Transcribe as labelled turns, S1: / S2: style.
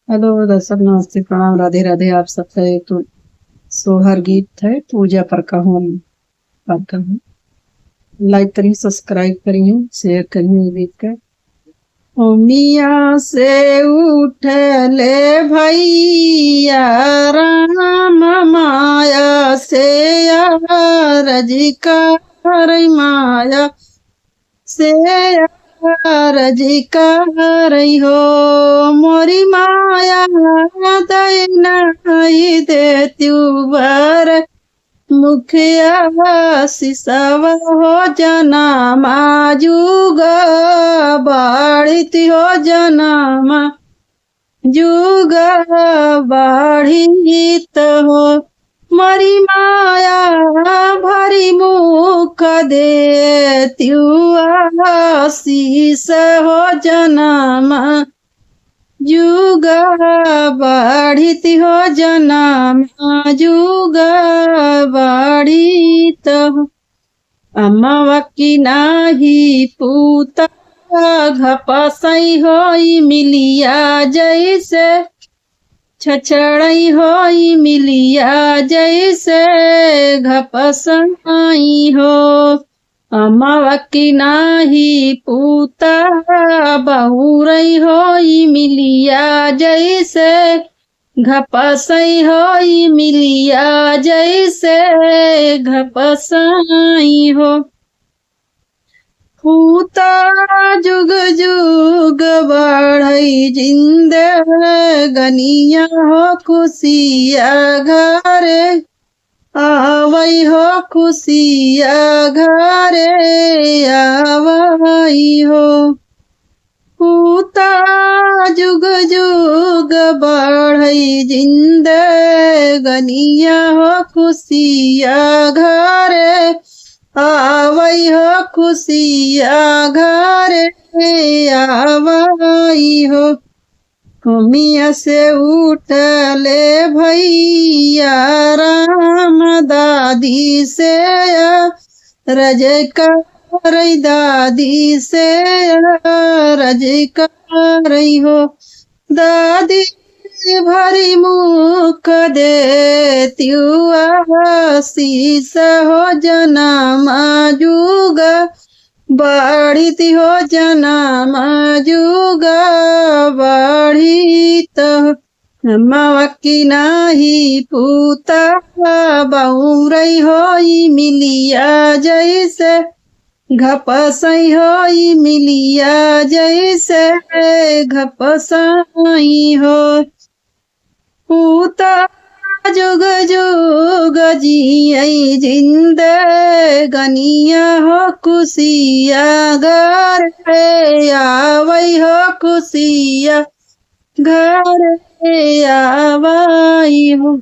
S1: Hello दर्शक, नमस्ते, प्रणाम, राधे राधे। आप सबका एक तो सोहर गीत है पूजा पर का हूँ बात करूँ। लाइक करिए, सब्सक्राइब करिए, शेयर करिए गीत का। ओ मिया से उठ ले भैया, राम माया से रजी का माया से रजी का रही हो। मोरी माया दई नहीं देती बर, मुखिया सिसवा हो जनामा जुग बाढ़ती हो जनामा जुग बाढ़ित हो। मरी माया भरी मुख दे शीस हो जनामा जुग बाढ़ित हो जनामा जुग बाढ़ित हो। अम्मा की नाही पूता घपसई होई मिलिया जैसे, छछड़ई होई मिलिया जैसे घपसई हो। अम्मा की नाही पूता बहुरई होई मिलिया जैसे, घपसई होई मिलिया जैसे घपसई हो। पूता जुग जुग बढ़ई जिंद गनिया हो खुशिया घरे आवई हो खुशिया घरे आवई हो। पूता जुग जुग बढ़ई जिंद गनिया हो खुशिया घरे आवई हो खुशिया घरे आवई हो। मिया से उठ ले भैया, राम दादी से रज कर दादी से रज कर हो। दादी भरी मुख दे शीस हो जनामा जुग बाढ़ित हो जनामा जुग बाढ़ित हो। माँ की नाही पूता बहुरई होई मिलिया जैसे, घपसई होई मिलिया जैसे घपसई हो। पूता जुग जुग जियई जिंद गनिया हो खुशिया घर आवई हो खुशिया घर आवई हो।